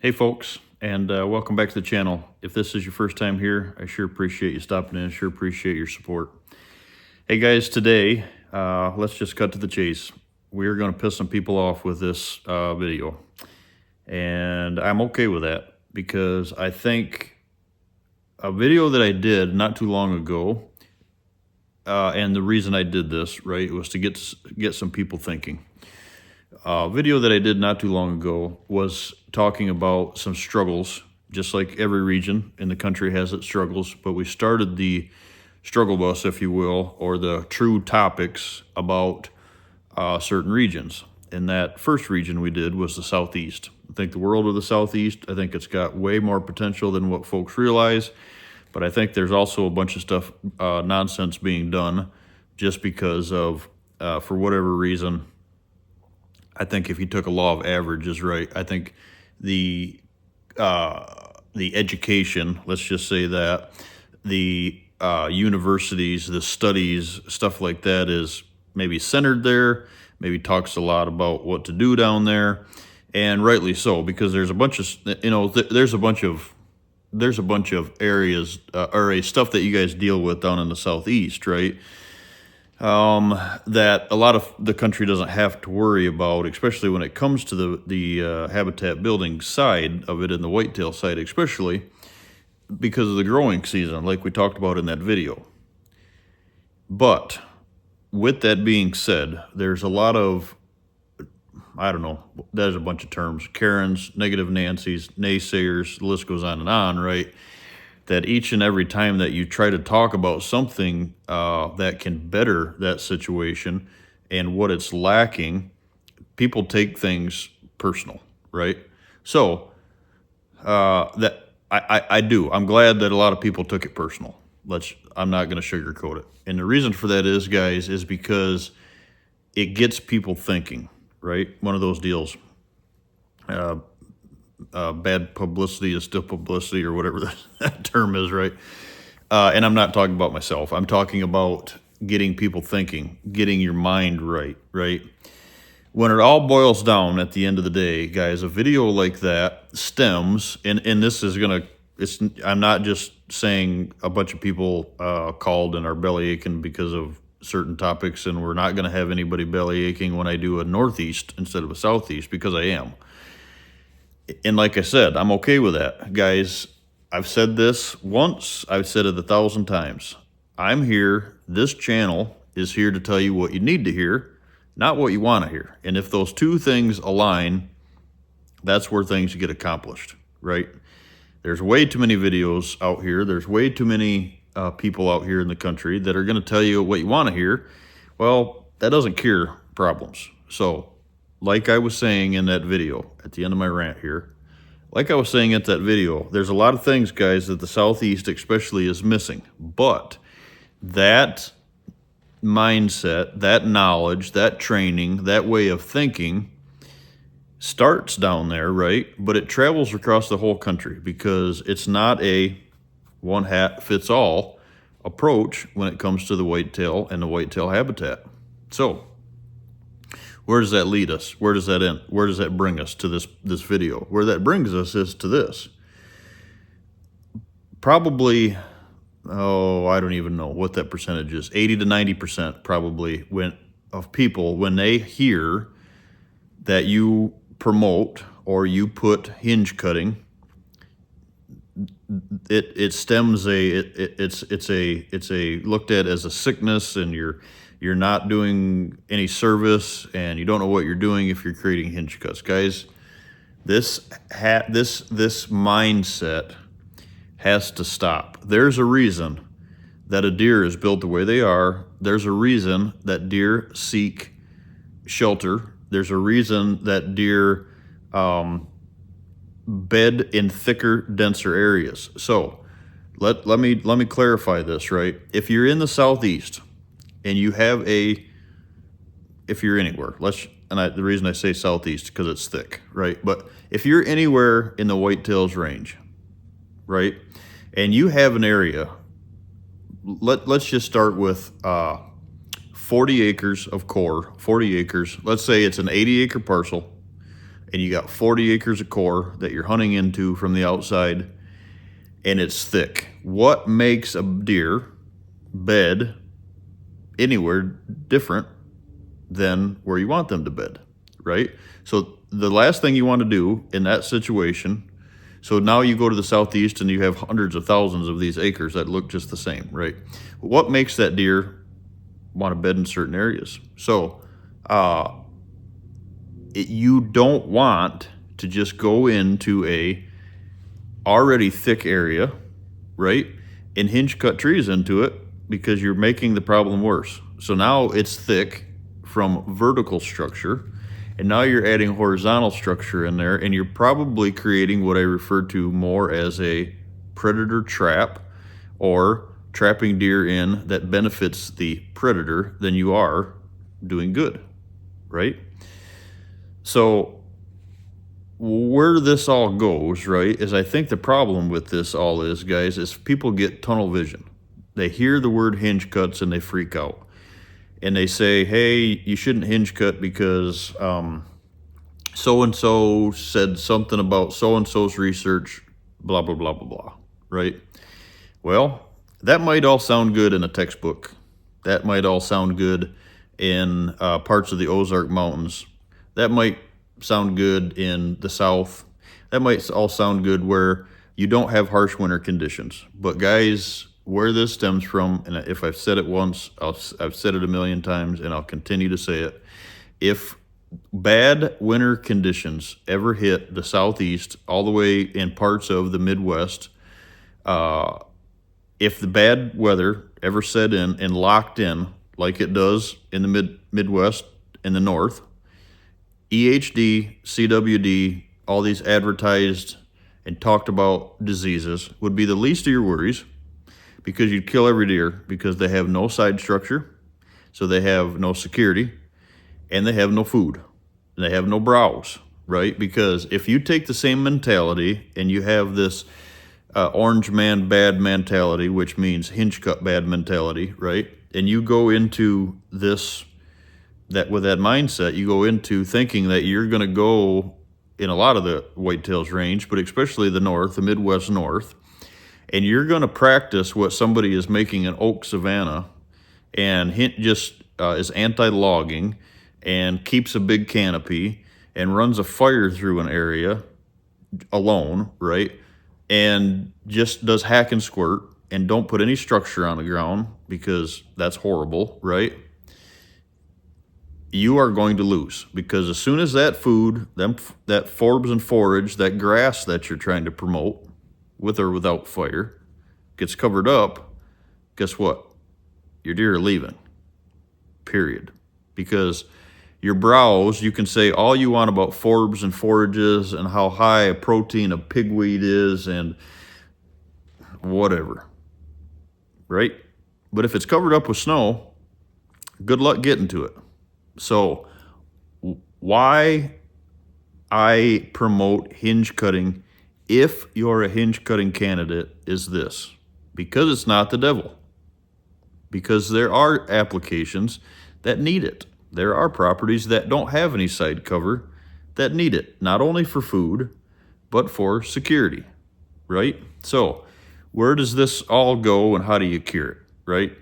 Hey folks, and welcome back to the channel. If this is your first time here, I sure appreciate you stopping in. I sure appreciate your support. Hey guys, today, let's just cut to the chase. We're going to piss some people off with this video. And I'm okay with that because I think a video that I did not too long ago, and the reason I did this, right, was to get some people thinking. Video that I did not too long ago was talking about some struggles, just like every region in the country has its struggles, but we started the struggle bus, if you will, or the true topics about certain regions. And that first region we did was the Southeast. I think the world of the Southeast, I think it's got way more potential than what folks realize, but I think there's also a bunch of stuff, nonsense being done just because of, for whatever reason, I think if you took a law of averages, right, I think the education, let's just say that, the universities, the studies, stuff like that is maybe centered there, maybe talks a lot about what to do down there, and rightly so, because there's a bunch of, there's a bunch of areas, or stuff that you guys deal with down in the Southeast, right? That a lot of the country doesn't have to worry about, especially when it comes to the habitat building side of it and the whitetail side, especially because of the growing season, like we talked about in that video. But with that being said, there's a lot of, I don't know, there's a bunch of terms, Karens, negative Nancy's, naysayers, the list goes on, right? That each and every time that you try to talk about something that can better that situation and what it's lacking, people take things personal, right? So that I'm glad that a lot of people took it personal. I'm not going to sugarcoat it. And the reason for that is, guys, is because it gets people thinking, right? One of those deals. Bad publicity is still publicity, or whatever that term is, right? And I'm not talking about myself. I'm talking about getting people thinking, getting your mind right, right? When it all boils down at the end of the day, guys, a video like that stems, and this is going to, I'm not just saying a bunch of people called and are belly aching because of certain topics, and we're not going to have anybody belly aching when I do a Northeast instead of a Southeast, because I am. And like I said, I'm okay with that. Guys, I've said this once, I've said it 1,000 times. I'm here, this channel is here to tell you what you need to hear, not what you want to hear. And if those two things align, that's where things get accomplished, right? There's way too many videos out here. There's way too many people out here in the country that are going to tell you what you want to hear. Well, that doesn't cure problems. So, like I was saying in that video, at the end of my rant here, like I was saying at that video, there's a lot of things, guys, that the Southeast especially is missing. But that mindset, that knowledge, that training, that way of thinking starts down there, right? But it travels across the whole country, because it's not a one-hat-fits-all approach when it comes to the whitetail and the whitetail habitat. So, where does that lead us? Where does that end? Where does that bring us to this video? Where that brings us is to this. Probably, I don't even know what that percentage is. 80 to 90% probably of people, when they hear that you promote or you put hinge cutting, it stems it's looked at as a sickness, and you're not doing any service, and you don't know what you're doing if you're creating hinge cuts. Guys, this mindset has to stop. There's a reason that a deer is built the way they are. There's a reason that deer seek shelter. There's a reason that deer bed in thicker, denser areas. So let me clarify this, right? If you're in the Southeast, and you have if you're anywhere, the reason I say Southeast, because it's thick, right? But if you're anywhere in the whitetails range, right, and you have an area, let's just start with 40 acres of core, 40 acres. Let's say it's an 80-acre parcel, and you got 40 acres of core that you're hunting into from the outside, and it's thick. What makes a deer bed anywhere different than where you want them to bed, right? So the last thing you want to do in that situation, so now you go to the southeast and you have hundreds of thousands of these acres that look just the same, right? What makes that deer want to bed in certain areas? So you don't want to just go into a already thick area, right, and hinge cut trees into it, because you're making the problem worse. So now it's thick from vertical structure, and now you're adding horizontal structure in there, and you're probably creating what I refer to more as a predator trap, or trapping deer in that benefits the predator than you are doing good, right? So where this all goes, right, is I think the problem with this all is, guys, is people get tunnel vision. They hear the word hinge cuts and they freak out. And they say, hey, you shouldn't hinge cut because so-and-so said something about so-and-so's research, blah, blah, blah, blah, blah, right? Well, that might all sound good in a textbook. That might all sound good in parts of the Ozark Mountains. That might sound good in the South. That might all sound good where you don't have harsh winter conditions. But guys, where this stems from, and if I've said it once, I've said it a million times, and I'll continue to say it. If bad winter conditions ever hit the Southeast, all the way in parts of the Midwest, if the bad weather ever set in and locked in like it does in the Midwest and the North, EHD, CWD, all these advertised and talked about diseases would be the least of your worries, because you'd kill every deer, because they have no side structure, so they have no security, and they have no food, and they have no browse, right? Because if you take the same mentality and you have this orange man bad mentality, which means hinge cut bad mentality, right? And you go into this, that with that mindset, you go into thinking that you're going to go in a lot of the whitetails range, but especially the North, the Midwest North, and you're going to practice what somebody is making an oak savanna and is anti-logging and keeps a big canopy and runs a fire through an area alone, right? And just does hack and squirt and don't put any structure on the ground, because that's horrible, right? You are going to lose, because as soon as that food, that forbs and forage, that grass that you're trying to promote, with or without fire, gets covered up, guess what? Your deer are leaving, period. Because your browse, you can say all you want about forbs and forages and how high a protein of pigweed is and whatever, right? But if it's covered up with snow, good luck getting to it. So why I promote hinge cutting if you're a hinge cutting candidate is this: because it's not the devil. Because there are applications that need it. There are properties that don't have any side cover that need it, not only for food, but for security, right? So where does this all go and how do you cure it, right?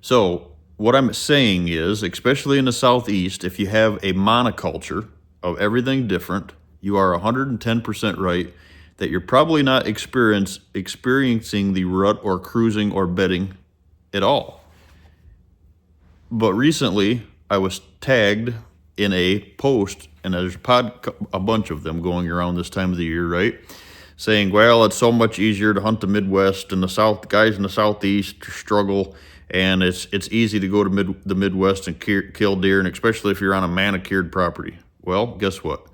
So what I'm saying is, especially in the Southeast, if you have a monoculture of everything different, you are 110% right that you're probably not experiencing the rut or cruising or bedding at all. But recently, I was tagged in a post, and there's a bunch of them going around this time of the year, right? Saying, well, it's so much easier to hunt the Midwest, and the South guys in the Southeast struggle, and it's easy to go to the Midwest and kill deer, and especially if you're on a manicured property. Well, guess what?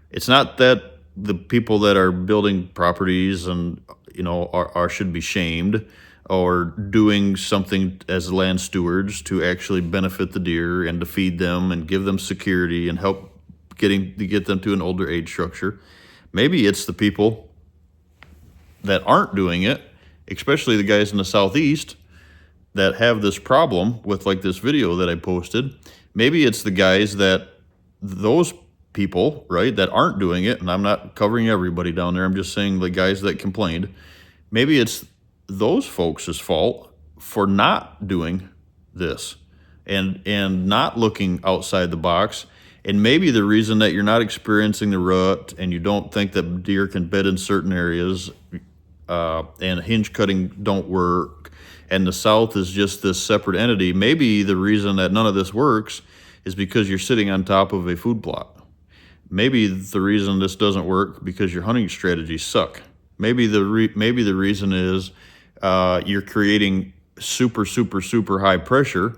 It's not that the people that are building properties and are should be shamed, or doing something as land stewards to actually benefit the deer and to feed them and give them security and help get them to an older age structure. Maybe it's the people that aren't doing it, especially the guys in the Southeast that have this problem with, like this video that I posted. Maybe it's the guys that those people, right, that aren't doing it, and I'm not covering everybody down there, I'm just saying the guys that complained, maybe it's those folks' fault for not doing this and not looking outside the box. And maybe the reason that you're not experiencing the rut and you don't think that deer can bed in certain areas and hinge cutting don't work, and the South is just this separate entity, maybe the reason that none of this works is because you're sitting on top of a food plot. Maybe the reason this doesn't work because your hunting strategies suck. Maybe the reason is you're creating super high pressure,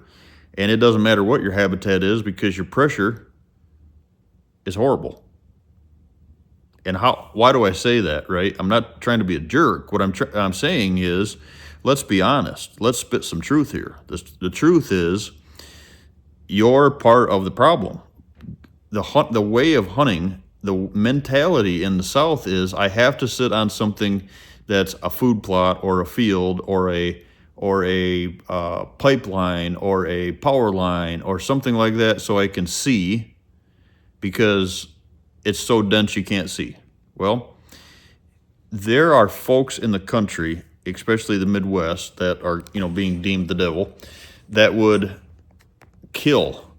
and it doesn't matter what your habitat is because your pressure is horrible. And why do I say that, right? I'm not trying to be a jerk. What I'm saying is, let's be honest. Let's spit some truth here. The truth is, you're part of the problem. The way of hunting, the mentality in the South is, I have to sit on something that's a food plot or a field or a pipeline or a power line or something like that so I can see, because it's so dense you can't see. Well, there are folks in the country, especially the Midwest, that are, being deemed the devil, that would kill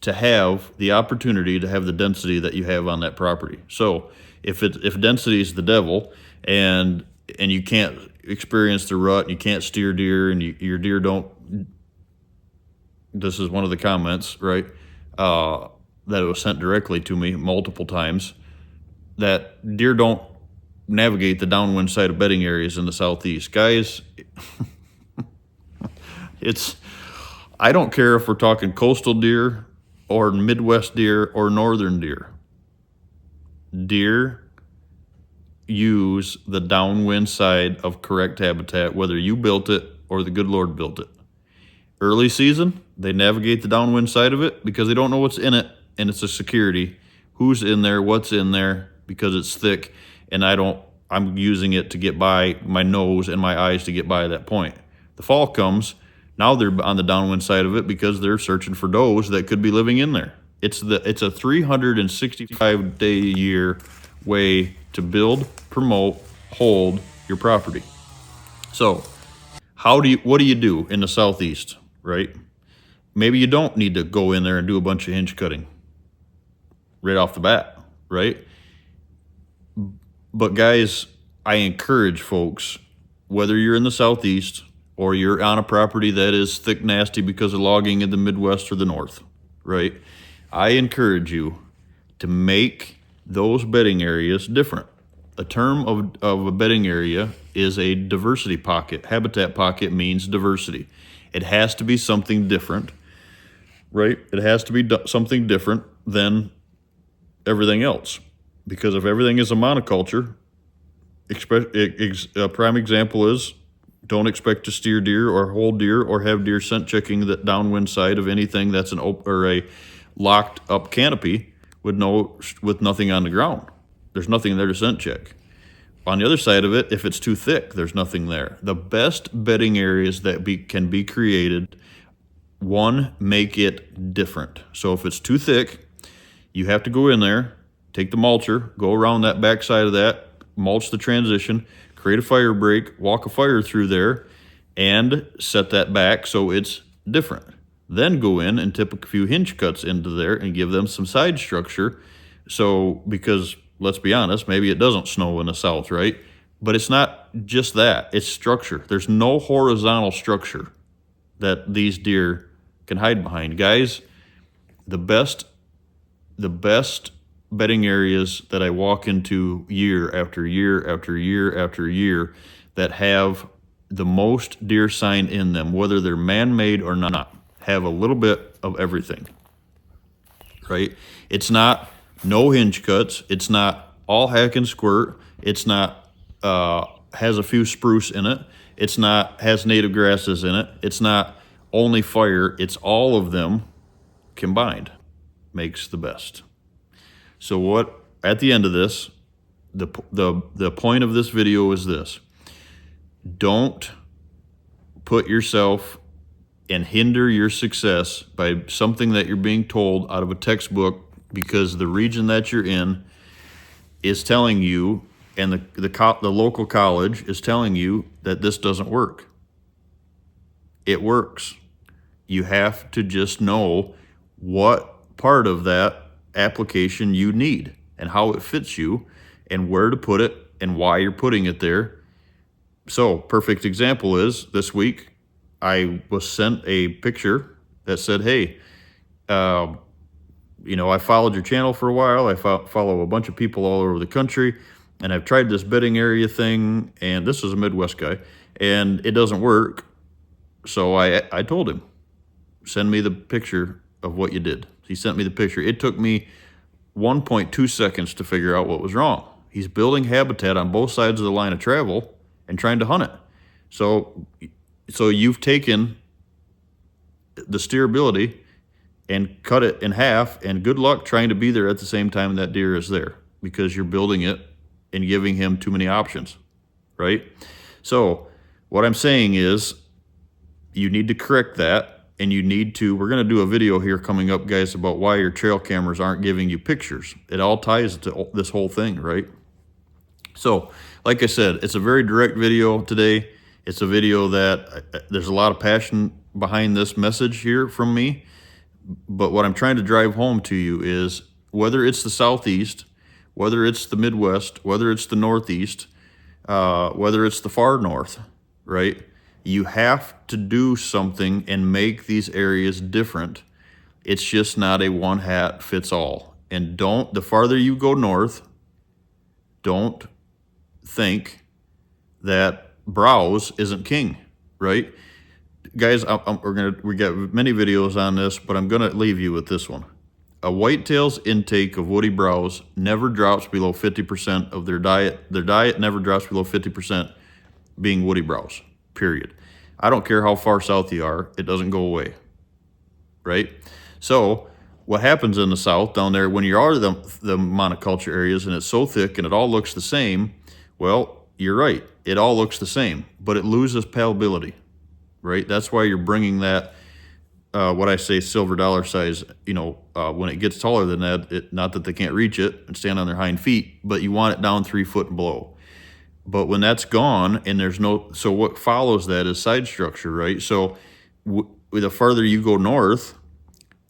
to have the opportunity to have the density that you have on that property. So if density is the devil, and you can't experience the rut, and you can't steer deer, and your deer don't, this is one of the comments, right, that it was sent directly to me multiple times, that deer don't navigate the downwind side of bedding areas in the Southeast. Guys, I don't care if we're talking coastal deer or Midwest deer or northern deer. Deer use the downwind side of correct habitat, whether you built it or the good Lord built it. Early season, they navigate the downwind side of it because they don't know what's in it, and it's a security. Who's in there, what's in there, because it's thick, and I'm using it to get by my nose and my eyes to get by that point. The fall comes, now they're on the downwind side of it because they're searching for does that could be living in there. It's a 365-day-a-year way to build, promote, hold your property. So what do you do in the Southeast, right? Maybe you don't need to go in there and do a bunch of hinge cutting right off the bat, right? But guys, I encourage folks, whether you're in the Southeast or you're on a property that is thick, nasty because of logging in the Midwest or the North, right? I encourage you to make those bedding areas different. A term of a bedding area is a diversity pocket. Habitat pocket means diversity. It has to be something different, right? It has to be something different than everything else. Because if everything is a monoculture, a prime example is, don't expect to steer deer or hold deer or have deer scent checking the downwind side of anything that's a locked up canopy with nothing on the ground. There's nothing there to scent check. On the other side of it, if it's too thick, there's nothing there. The best bedding areas that can be created, one, make it different. So if it's too thick, you have to go in there, take the mulcher, go around that back side of that, mulch the transition, create a fire break, walk a fire through there, and set that back so it's different. Then go in and tip a few hinge cuts into there and give them some side structure. So, because let's be honest, maybe it doesn't snow in the South, right? But it's not just that, it's structure. There's no horizontal structure that these deer can hide behind. Guys, the best bedding areas that I walk into year after year after year after year that have the most deer sign in them, whether they're man-made or not, have a little bit of everything, right? It's not no hinge cuts. It's not all hack and squirt. It's not has a few spruce in it. It's not has native grasses in it. It's not only fire. It's all of them combined makes the best. So at the end of this, the point of this video is this: don't put yourself and hinder your success by something that you're being told out of a textbook because the region that you're in is telling you, and the local college is telling you that this doesn't work. It works. You have to just know what part of that application you need and how it fits you and where to put it and why you're putting it there. So, perfect example is this week I was sent a picture that said, hey, I followed your channel for a while. I follow a bunch of people all over the country, and I've tried this bedding area thing, and this is a Midwest guy, and it doesn't work. So I told him, send me the picture of what you did. He sent me the picture. It took me 1.2 seconds to figure out what was wrong. He's building habitat on both sides of the line of travel and trying to hunt it. So you've taken the steerability and cut it in half, and good luck trying to be there at the same time that deer is there, because you're building it and giving him too many options, right? So what I'm saying is you need to correct that, and we're going to do a video here coming up, guys, about why your trail cameras aren't giving you pictures. It all ties to this whole thing, right? So, like I said, it's a very direct video today. It's a video that there's a lot of passion behind this message here from me. But what I'm trying to drive home to you is, whether it's the Southeast, whether it's the Midwest, whether it's the Northeast, whether it's the far North, right? You have to do something and make these areas different. It's just not a one hat fits all. And the farther you go north, don't think that browse isn't king, right? Guys, we got many videos on this, but I'm gonna leave you with this one. A whitetail's intake of woody browse never drops below 50% of their diet. Their diet never drops below 50% being woody browse, period. I don't care how far south you are, it doesn't go away, right? So what happens in the south down there when you are the monoculture areas and it's so thick and it all looks the same, well, you're right, it all looks the same, but it loses palatability, right? That's why you're bringing that, what I say, silver dollar size, when it gets taller than that, not that they can't reach it and stand on their hind feet, but you want it down 3 foot and below. But when that's gone and so what follows that is side structure, right? So the farther you go north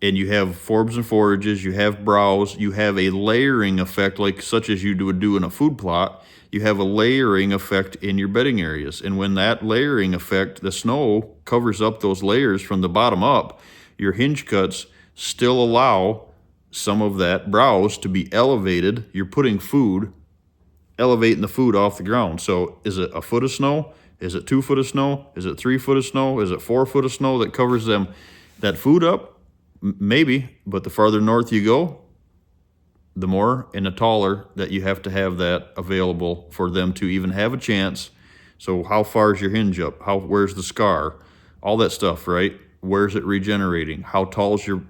and you have forbs and forages, you have browse, you have a layering effect, such as you would do in a food plot. You have a layering effect in your bedding areas. And when that layering effect, the snow covers up those layers from the bottom up, your hinge cuts still allow some of that browse to be elevated. You're putting elevating the food off the ground. So is it a foot of snow? Is it 2 foot of snow? Is it 3 foot of snow? Is it 4 foot of snow that covers that food up? Maybe, but the farther north you go, the more and the taller that you have to have that available for them to even have a chance. So how far is your hinge up? Where's the scar? All that stuff, right? Where's it regenerating? How tall is your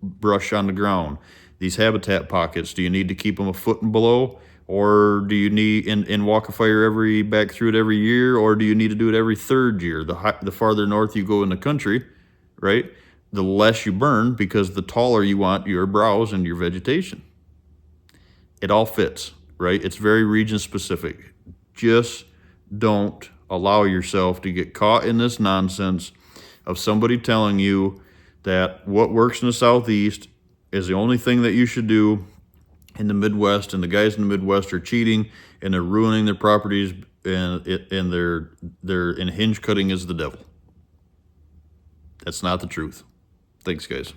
brush on the ground? These habitat pockets, do you need to keep them a foot and below? Or do you need, and walk a fire back through it every year? Or do you need to do it every 3rd year? The farther north you go in the country, right, the less you burn, because the taller you want your browse and your vegetation. It all fits, right? It's very region specific. Just don't allow yourself to get caught in this nonsense of somebody telling you that what works in the Southeast is the only thing that you should do in the Midwest, and the guys in the Midwest are cheating and they're ruining their properties, and hinge cutting is the devil. That's not the truth. Thanks, guys.